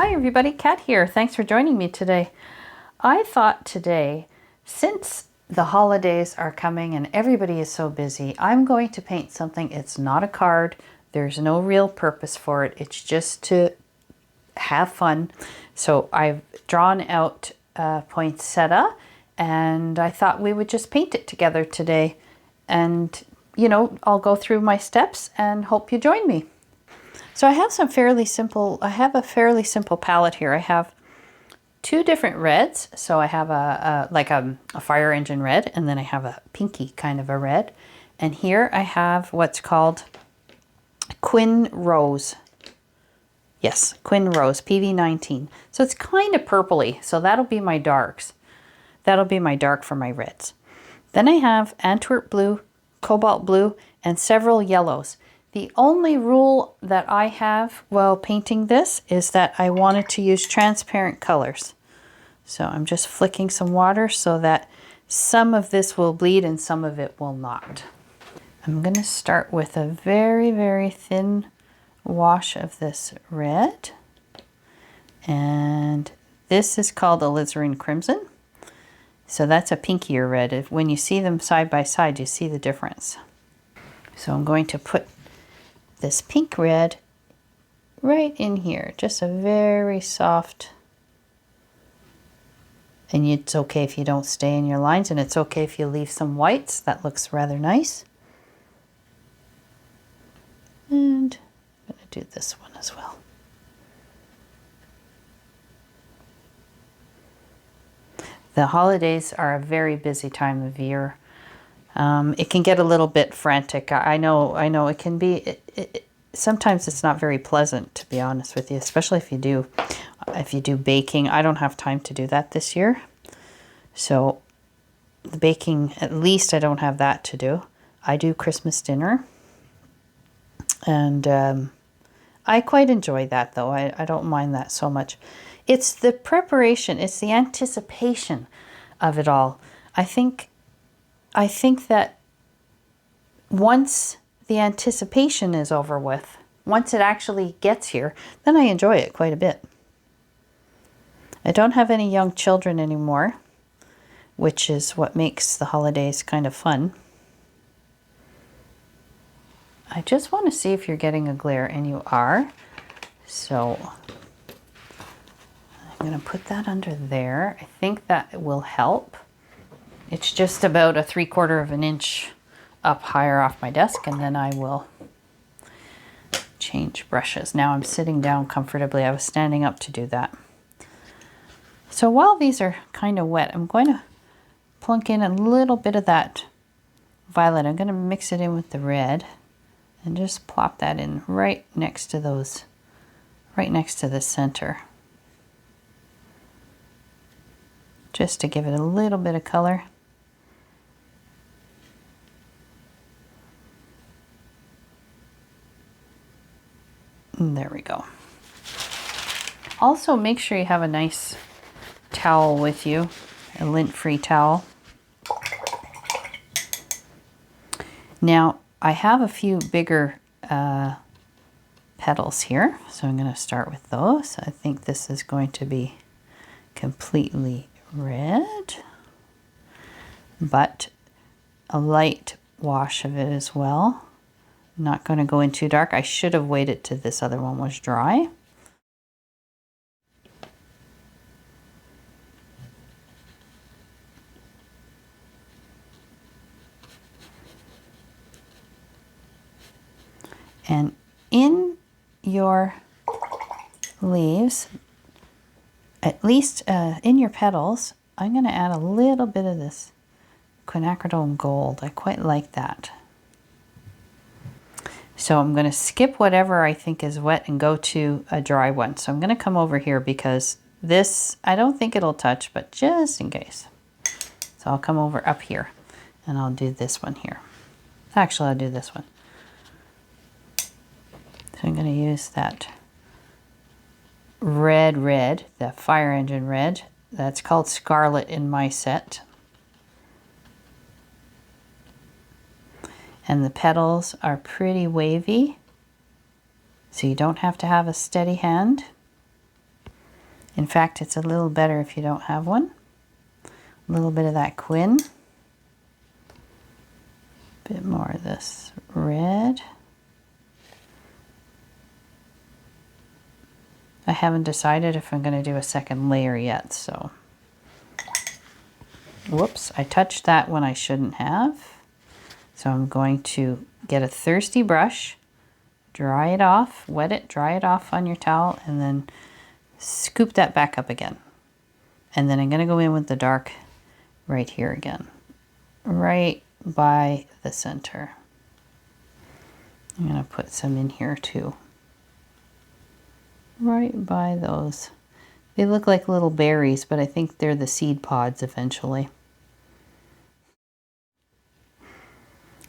Hi everybody, Kat here. Thanks for joining me today. I thought today, since the holidays are coming and everybody is so busy, I'm going to paint something. It's not a card. There's no real purpose for it. It's just to have fun. So I've drawn out Poinsettia and I thought we would just paint it together today. And, you know, I'll go through my steps and hope you join me. So I have a fairly simple palette here. I have two different reds. So I have a fire engine red, and then I have a pinky kind of a red. And here I have what's called Quin Rose. Yes, Quin Rose, PV19. So it's kind of purpley. So that'll be my darks. That'll be my dark for my reds. Then I have Antwerp blue, cobalt blue, and several yellows. The only rule that I have while painting this is that I wanted to use transparent colors. So I'm just flicking some water so that some of this will bleed and some of it will not. I'm going to start with a very, very thin wash of this red. And this is called alizarin crimson. So that's a pinkier red. When you see them side by side, you see the difference. So I'm going to put this pink red right in here, just a very soft, and it's okay if you don't stay in your lines, and it's okay if you leave some whites. That looks rather nice. And I'm going to do this one as well. The holidays are a very busy time of year. It can get a little bit frantic. I know it can be, sometimes it's not very pleasant, to be honest with you, especially if you do baking. I don't have time to do that this year. So the baking, at least I don't have that to do. I do Christmas dinner. And I quite enjoy that, though. I don't mind that so much. It's the preparation, it's the anticipation of it all. I think that once the anticipation is over with, once it actually gets here, then I enjoy it quite a bit. I don't have any young children anymore, which is what makes the holidays kind of fun. I just want to see if you're getting a glare, and you are. So I'm going to put that under there. I think that will help. It's just about a 3/4 of an inch up higher off my desk, and then I will change brushes. Now I'm sitting down comfortably. I was standing up to do that. So while these are kind of wet, I'm going to plunk in a little bit of that violet. I'm going to mix it in with the red and just plop that in right next to those, right next to the center. Just to give it a little bit of color. And there we go. Also, make sure you have a nice towel with you, a lint-free towel. Now, I have a few bigger petals here, so I'm going to start with those. I think this is going to be completely red, but a light wash of it as well. I'm not going to go in too dark. I should have waited till this other one was dry. And in your leaves, at least in your petals, I'm going to add a little bit of this quinacridone gold. I quite like that. So I'm going to skip whatever I think is wet and go to a dry one. So I'm going to come over here because this, I don't think it'll touch, but just in case. So I'll come over up here and I'll do this one here. Actually, I'll do this one. So I'm going to use that red, the fire engine red. That's called Scarlet in my set. And the petals are pretty wavy, so you don't have to have a steady hand. In fact, it's a little better if you don't have one. A little bit of that quin. A bit more of this red. I haven't decided if I'm going to do a second layer yet, so. Whoops, I touched that when I shouldn't have. So I'm going to get a thirsty brush, dry it off, wet it, dry it off on your towel, and then scoop that back up again. And then I'm going to go in with the dark right here again, right by the center. I'm going to put some in here too. Right by those. They look like little berries, but I think they're the seed pods eventually.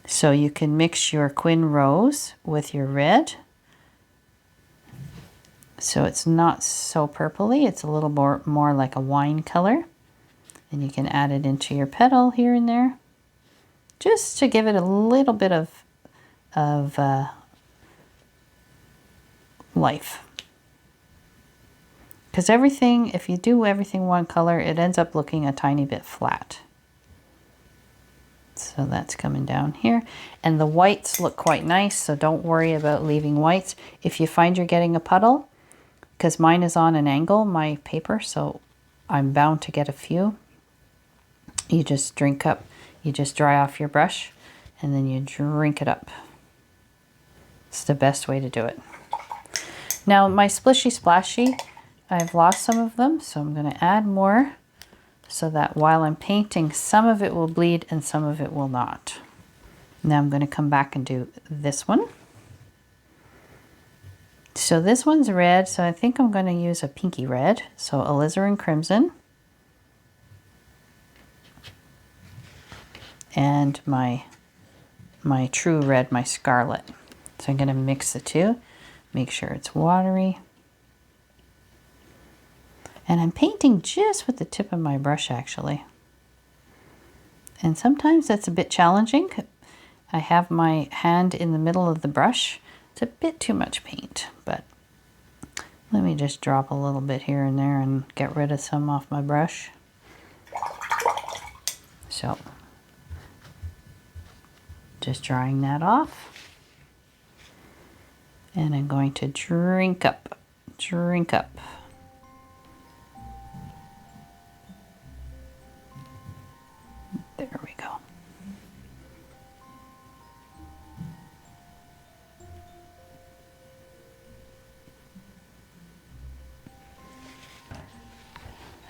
So you can mix your quin rose with your red. So it's not so purpley, it's a little more like a wine color. And you can add it into your petal here and there, just to give it a little bit of life. Because everything, if you do everything one color, it ends up looking a tiny bit flat. So that's coming down here. And the whites look quite nice, so don't worry about leaving whites. If you find you're getting a puddle, because mine is on an angle, my paper, so I'm bound to get a few. You just you just dry off your brush, and then you drink it up. It's the best way to do it. Now my splishy splashy, I've lost some of them, so I'm going to add more so that while I'm painting, some of it will bleed and some of it will not. Now I'm going to come back and do this one. So this one's red, so I think I'm going to use a pinky red. So alizarin crimson. And my true red, my scarlet. So I'm going to mix the two, make sure it's watery. And I'm painting just with the tip of my brush actually. And sometimes that's a bit challenging. I have my hand in the middle of the brush. It's a bit too much paint, but let me just drop a little bit here and there and get rid of some off my brush. So, just drying that off. And I'm going to drink up. There we go.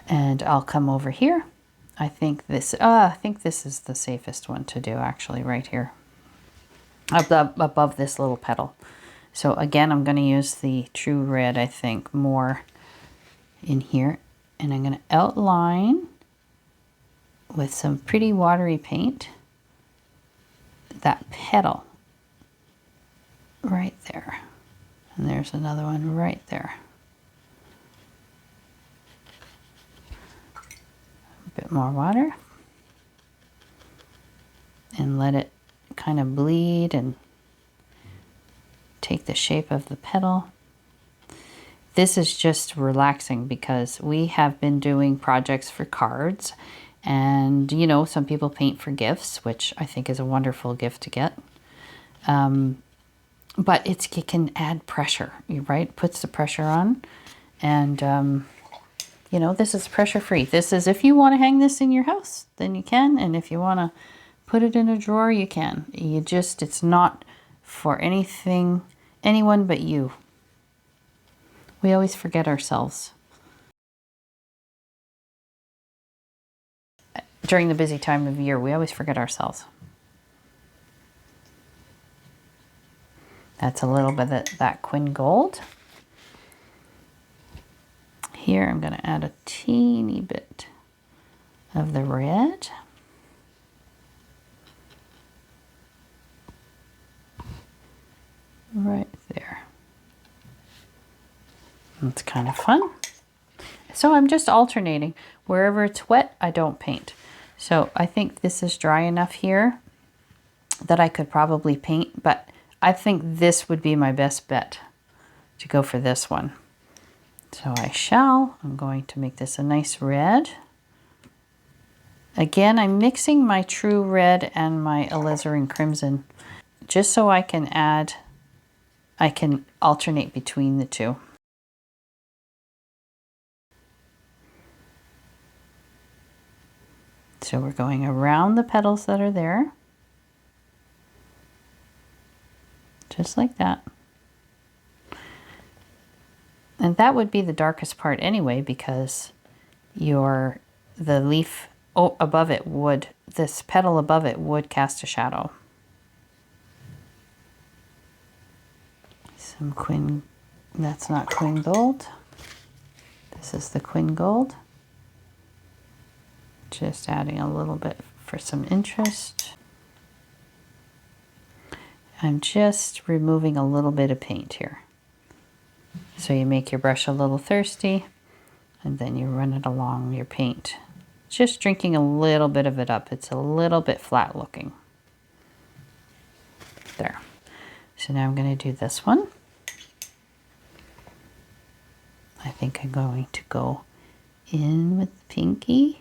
And I'll come over here. I think this is the safest one to do actually, right here. Above this little petal. So again, I'm going to use the true red, I think, more in here. And I'm going to outline with some pretty watery paint that petal right there. And there's another one right there. A bit more water. And let it kind of bleed and take the shape of the petal. This is just relaxing because we have been doing projects for cards, and you know, some people paint for gifts, which I think is a wonderful gift to get. But it can add pressure, right? Puts the pressure on, and you know, this is pressure free. This is, if you want to hang this in your house, then you can, and if you want to put it in a drawer, you can. It's not for anyone but you. We always forget ourselves. During the busy time of year, we always forget ourselves. That's a little bit of that Quin Gold. Here I'm going to add a teeny bit of the red. Right there. It's kind of fun. So I'm just alternating. Wherever it's wet, I don't paint. So I think this is dry enough here that I could probably paint, but I think this would be my best bet to go for this one. So I shall. I'm going to make this a nice red. Again, I'm mixing my true red and my alizarin crimson just so I can alternate between the two. So we're going around the petals that are there, just like that. And that would be the darkest part anyway, because the leaf above it would, this petal above it would cast a shadow. Some quin, that's not quin gold. This is the quin gold. Just adding a little bit for some interest. I'm just removing a little bit of paint here. So you make your brush a little thirsty and then you run it along your paint. Just drinking a little bit of it up. It's a little bit flat looking. There. So now I'm going to do this one. I think I'm going to go in with the pinky.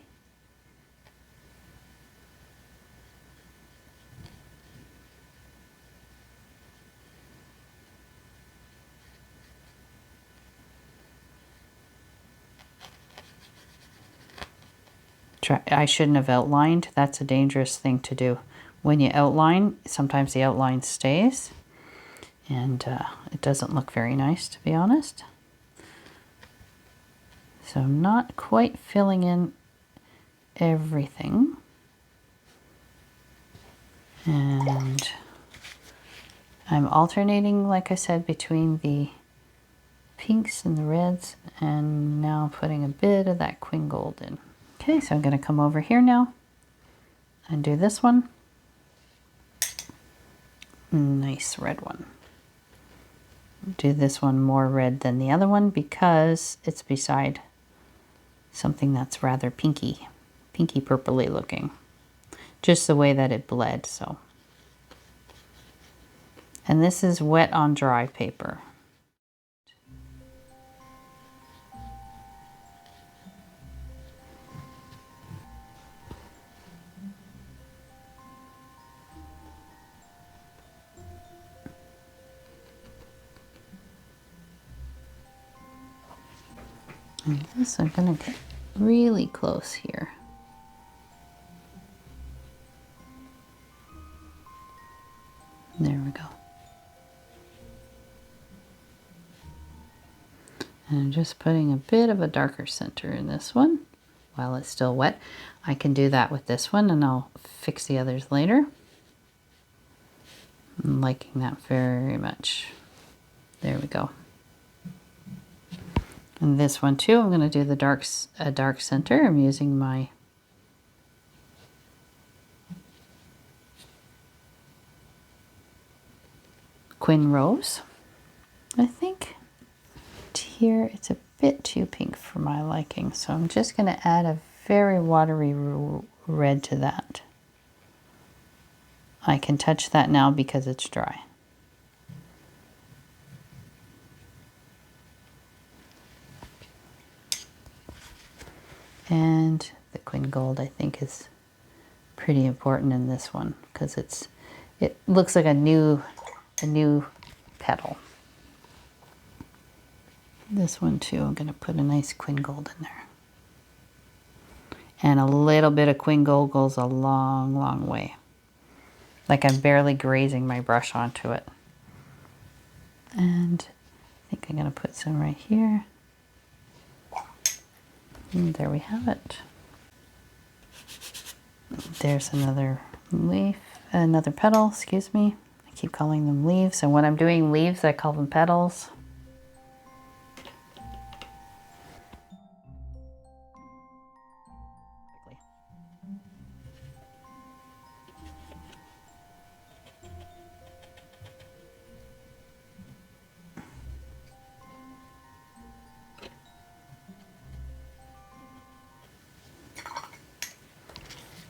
I shouldn't have outlined. That's a dangerous thing to do. When you outline, sometimes the outline stays, and it doesn't look very nice, to be honest. So I'm not quite filling in everything. And I'm alternating, like I said, between the pinks and the reds, and now putting a bit of that quin gold in. Okay, so I'm going to come over here now and do this one. Nice red one. Do this one more red than the other one because it's beside something that's rather pinky purpley looking. Just the way that it bled, so. And this is wet on dry paper. And this, I'm going to get really close here. There we go. And I'm just putting a bit of a darker center in this one while it's still wet. I can do that with this one and I'll fix the others later. I'm liking that very much. There we go. And this one too, I'm going to do the dark center. I'm using my Quin Rose. I think here it's a bit too pink for my liking, so I'm just going to add a very watery red to that. I can touch that now because it's dry. And the Quin Gold, I think, is pretty important in this one because it looks like a new petal. This one too, I'm going to put a nice Quin Gold in there. And a little bit of Quin Gold goes a long, long way. Like I'm barely grazing my brush onto it. And I think I'm going to put some right here. And there we have it. There's another leaf, another petal, excuse me. I keep calling them leaves, and when I'm doing leaves, I call them petals.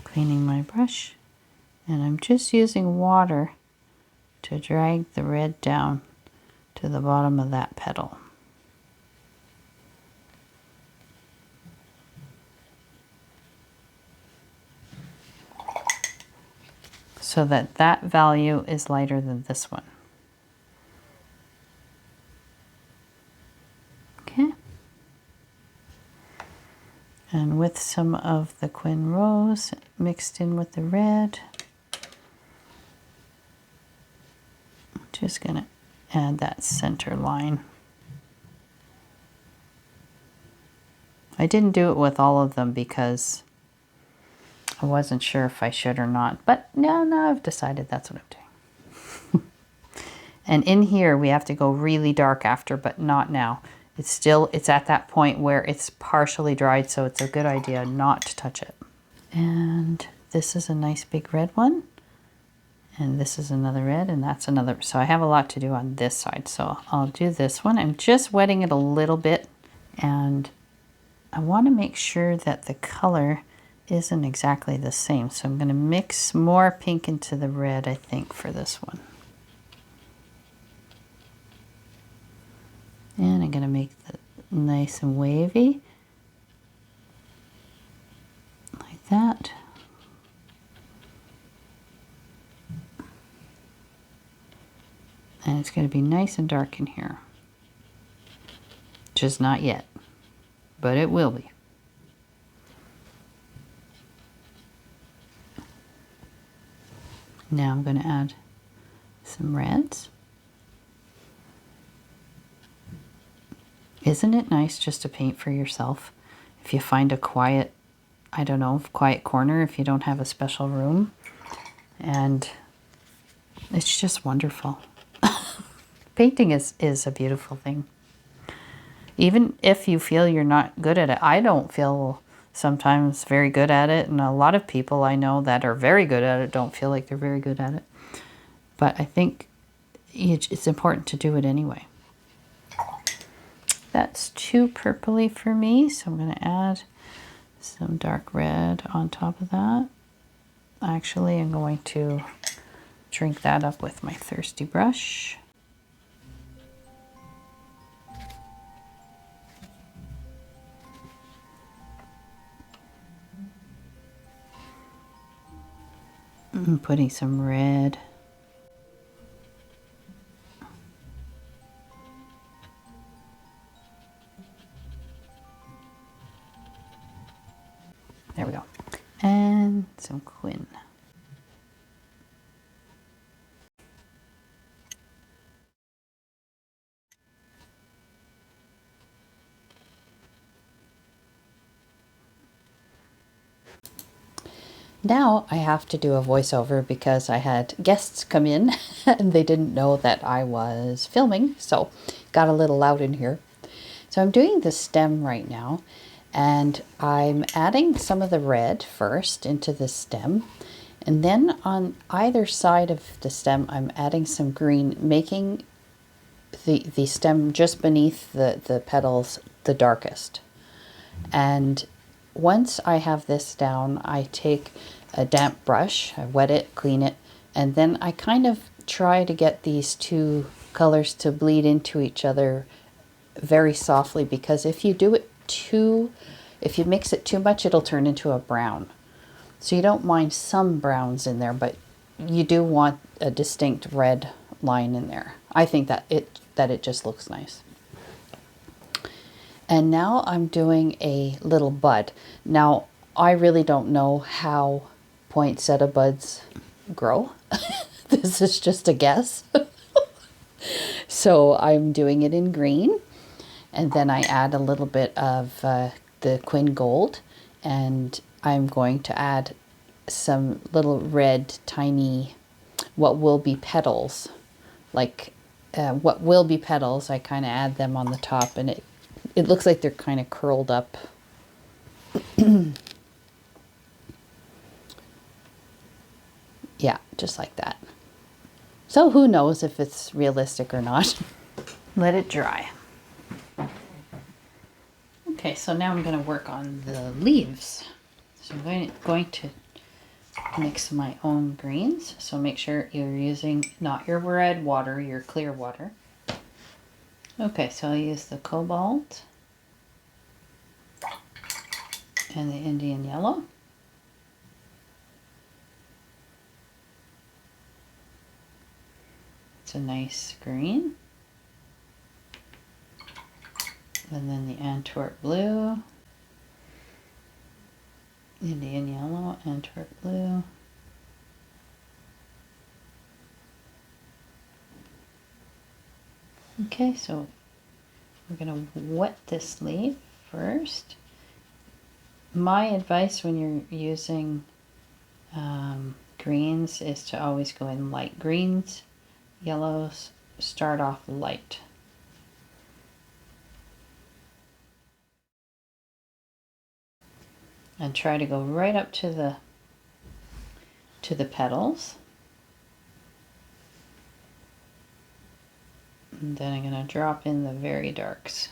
Cleaning my brush, and I'm just using water to drag the red down to the bottom of that petal. so that that value is lighter than this one. Okay. And with some of the Quin Rose mixed in with the red, I'm just going to add that center line. I didn't do it with all of them because I wasn't sure if I should or not, but now I've decided that's what I'm doing. And in here we have to go really dark after, but not now. It's at that point where it's partially dried, so it's a good idea not to touch it. And this is a nice big red one. And this is another red, and that's another. So I have a lot to do on this side. So I'll do this one. I'm just wetting it a little bit, and I want to make sure that the color isn't exactly the same. So I'm going to mix more pink into the red, I think, for this one. And I'm going to make it nice and wavy, like that. And it's going to be nice and dark in here. Just not yet, but it will be. Now I'm going to add some reds. Isn't it nice just to paint for yourself? If you find a quiet, I don't know, quiet corner, if you don't have a special room. And it's just wonderful. Painting is a beautiful thing. Even if you feel you're not good at it. I don't feel sometimes very good at it. And a lot of people I know that are very good at it don't feel like they're very good at it. But I think it's important to do it anyway. That's too purpley for me, so I'm going to add some dark red on top of that. Actually, I'm going to drink that up with my thirsty brush. I'm putting some red. There we go. And some Quin. Now I have to do a voiceover because I had guests come in and they didn't know that I was filming, so got a little loud in here. So I'm doing the stem right now, and I'm adding some of the red first into the stem, and then on either side of the stem I'm adding some green, making the stem just beneath the petals the darkest. And once I have this down, I take a damp brush, I wet it, clean it, and then I kind of try to get these two colors to bleed into each other very softly, because if you mix it too much, it'll turn into a brown. So you don't mind some browns in there, but you do want a distinct red line in there. I think that it just looks nice. And now I'm doing a little bud. Now, I really don't know how poinsettia buds grow. This is just a guess. So I'm doing it in green. And then I add a little bit of the Quin Gold. And I'm going to add some little red, tiny, what will be petals. Like what will be petals, I kind of add them on the top, and it looks like they're kind of curled up. Yeah, just like that. So who knows if it's realistic or not. Let it dry. Okay, so now I'm going to work on the leaves. So I'm going to mix my own greens. So make sure you're using not your red water, your clear water. Okay, so I'll use the cobalt and the Indian yellow. It's a nice green. And then the Antwerp blue, Indian yellow, Antwerp blue. Okay, so we're going to wet this leaf first. My advice when you're using greens is to always go in light greens. Yellows start off light. And try to go right up to the petals. And then I'm going to drop in the very darks.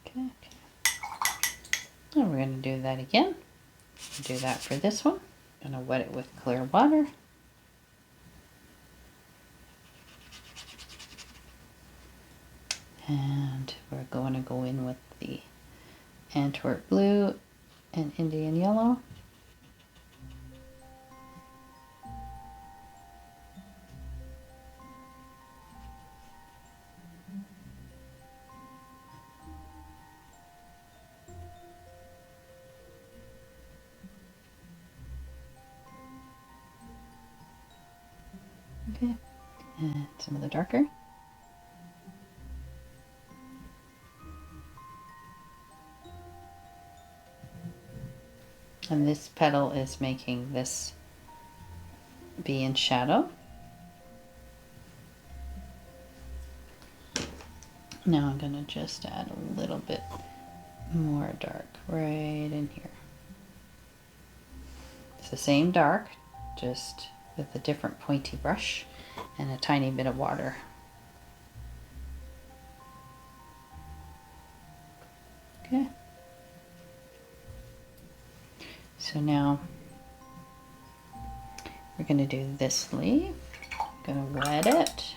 Okay. And we're going to do that again. Do that for this one. I'm going to wet it with clear water. And we're going to go in with the Antwerp blue and Indian yellow. Okay, and some of the darker. And this petal is making this be in shadow. Now I'm going to just add a little bit more dark right in here. It's the same dark, just with a different pointy brush and a tiny bit of water. Okay. So now we're going to do this leaf. I'm going to wet it.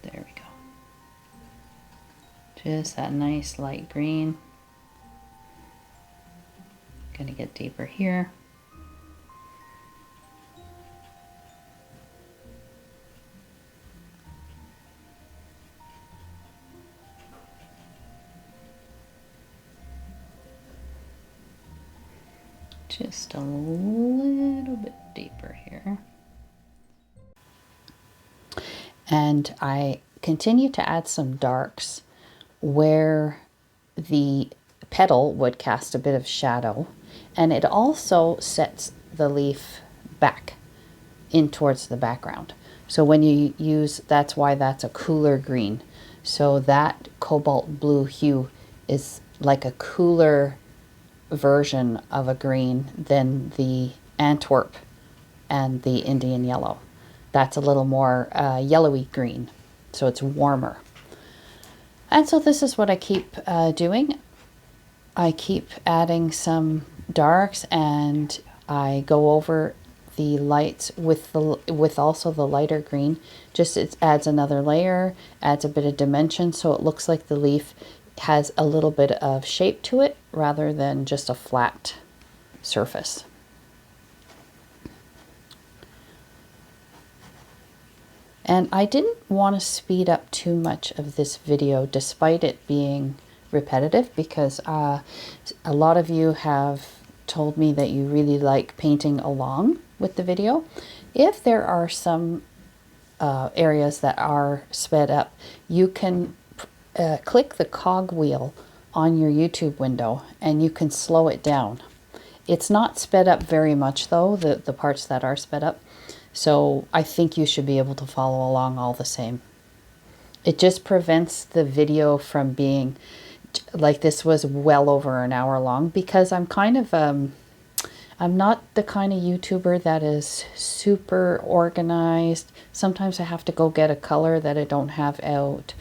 There we go. Just that nice light green. Going to get deeper here. Just a little bit deeper here. And I continue to add some darks where the petal would cast a bit of shadow, and it also sets the leaf back in towards the background. So when you use, that's why that's a cooler green. So that cobalt blue hue is like a cooler version of a green than the Antwerp and the Indian yellow. That's a little more yellowy green, so it's warmer. And so this is what I keep doing. I keep adding some darks, and I go over the lights with also the lighter green. Just it adds another layer, adds a bit of dimension, so it looks like the leaf has a little bit of shape to it rather than just a flat surface. And I didn't want to speed up too much of this video despite it being repetitive, because a lot of you have told me that you really like painting along with the video. If there are some areas that are sped up, you can click the cog wheel on your YouTube window and you can slow it down. It's not sped up very much though, the parts that are sped up. So I think you should be able to follow along all the same. It just prevents the video from being like this was well over an hour long, because I'm kind of I'm not the kind of YouTuber that is super organized. Sometimes I have to go get a color that I don't have out,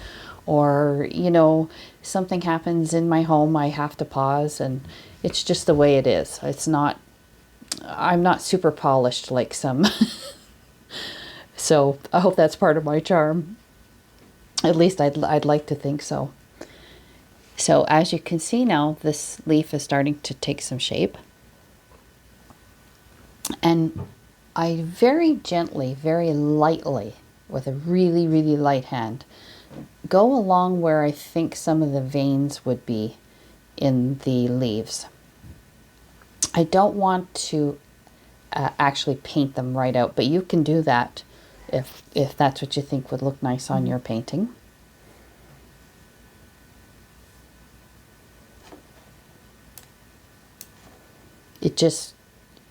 or you know, something happens in my home, I have to pause, and it's just the way it is. It's not, I'm not super polished like some. So I hope that's part of my charm. At least I'd like to think so. So as you can see now, this leaf is starting to take some shape. And I very gently, very lightly, with a really, really light hand, go along where I think some of the veins would be in the leaves. I don't want to actually paint them right out, but you can do that if that's what you think would look nice on your painting. It just,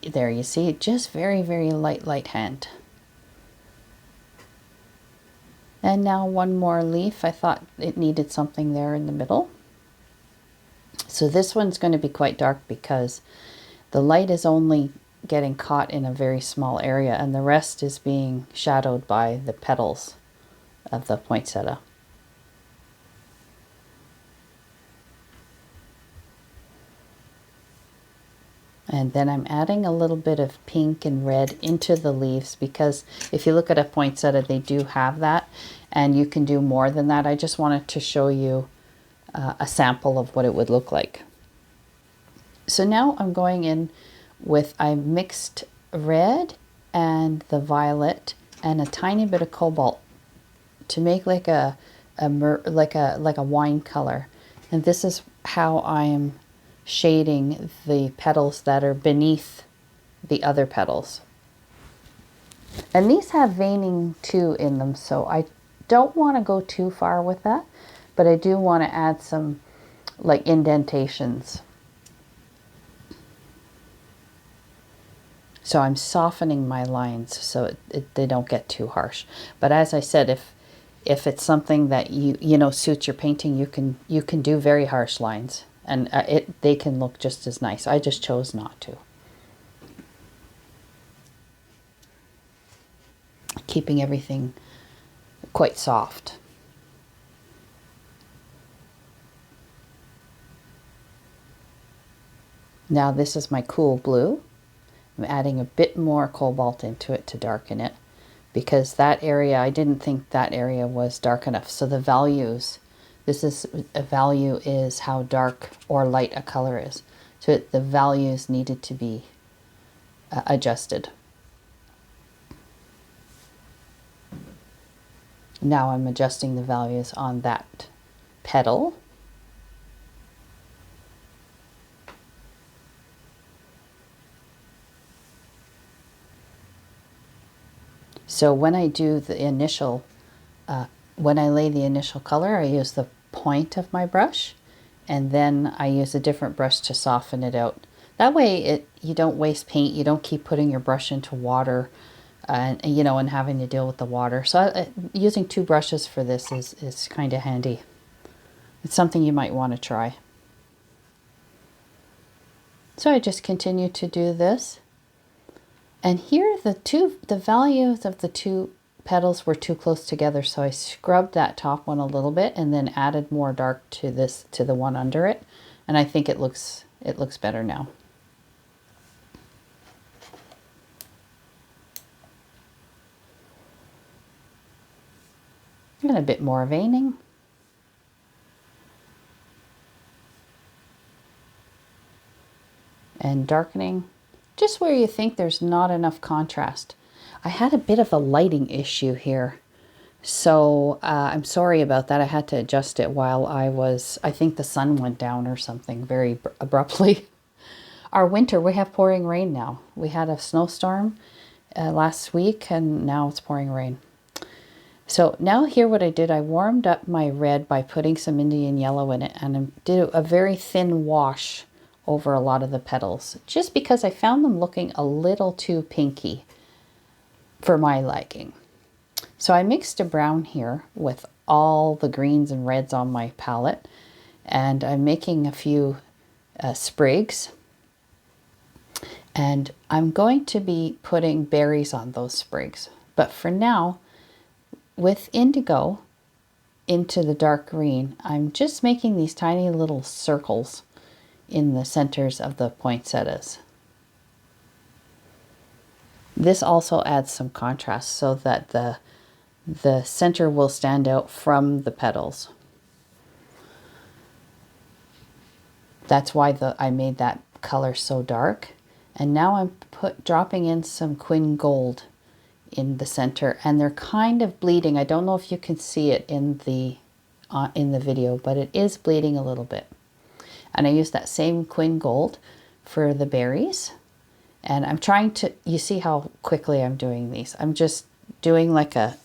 there you see, just very, very light hand. And now one more leaf. I thought it needed something there in the middle. So this one's going to be quite dark because the light is only getting caught in a very small area and the rest is being shadowed by the petals of the poinsettia. And then I'm adding a little bit of pink and red into the leaves because if you look at a poinsettia, they do have that, and you can do more than that. I just wanted to show you a sample of what it would look like. So now I'm going in with, I mixed red and the violet and a tiny bit of cobalt to make like a wine color. And this is how I am shading the petals that are beneath the other petals. And these have veining too in them, so I don't want to go too far with that, but I do want to add some like indentations. So I'm softening my lines so they don't get too harsh. But as I said, if it's something that you know suits your painting, you can do very harsh lines, and they can look just as nice. I just chose not to. Keeping everything quite soft. Now this is my cool blue. I'm adding a bit more cobalt into it to darken it because that area, I didn't think that area was dark enough. So the values, this is a value is how dark or light a color is. So the values needed to be adjusted. Now I'm adjusting the values on that petal. So when I do the initial, when I lay the initial color, I use the point of my brush, and then I use a different brush to soften it out. That way you don't waste paint, you don't keep putting your brush into water, and you know, and having to deal with the water. So using two brushes for this is kind of handy. It's something you might want to try. So I just continue to do this. And here the values of the two petals were too close together, so I scrubbed that top one a little bit and then added more dark to the one under it, and I think it looks better now. And a bit more veining. And darkening. Just where you think there's not enough contrast. I had a bit of a lighting issue here, so I'm sorry about that. I had to adjust it while I think the sun went down or something very abruptly. Our winter, we have pouring rain now. We had a snowstorm last week and now it's pouring rain. So now here what I did, I warmed up my red by putting some Indian yellow in it, and I did a very thin wash over a lot of the petals, just because I found them looking a little too pinky for my liking. So I mixed a brown here with all the greens and reds on my palette, and I'm making a few sprigs, and I'm going to be putting berries on those sprigs. But for now, with indigo into the dark green, I'm just making these tiny little circles in the centers of the poinsettias. This also adds some contrast so that the center will stand out from the petals. That's why I made that color so dark. And now I'm dropping in some Quin Gold in the center, and they're kind of bleeding. I don't know if you can see it in the video, but it is bleeding a little bit. And I use that same Quin Gold for the berries. And I'm trying to, you see how quickly I'm doing these. I'm just doing like a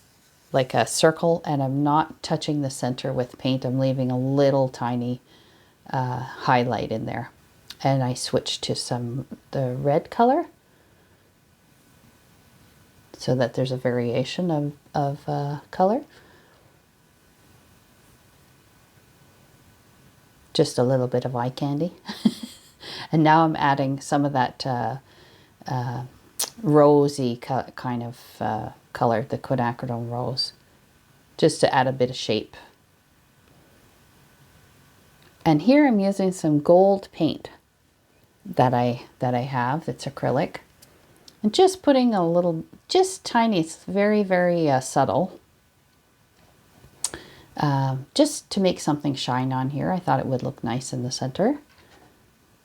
circle, and I'm not touching the center with paint. I'm leaving a little tiny highlight in there. And I switched to the red color so that there's a variation of color. Just a little bit of eye candy. And now I'm adding some of that rosy kind of color, the quinacridone rose, just to add a bit of shape. And here I'm using some gold paint that I have. It's acrylic, and just putting a little, just tiny. It's very, very subtle. Just to make something shine on here. I thought it would look nice in the center.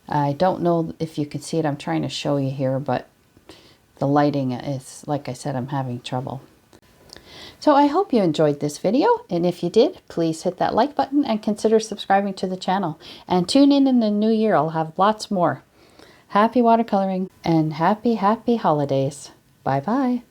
I don't know if you can see it. I'm trying to show you here, but the lighting is, like I said, I'm having trouble. So I hope you enjoyed this video, and if you did, please hit that like button and consider subscribing to the channel. And tune in the new year. I'll have lots more. Happy watercoloring and happy holidays. Bye bye.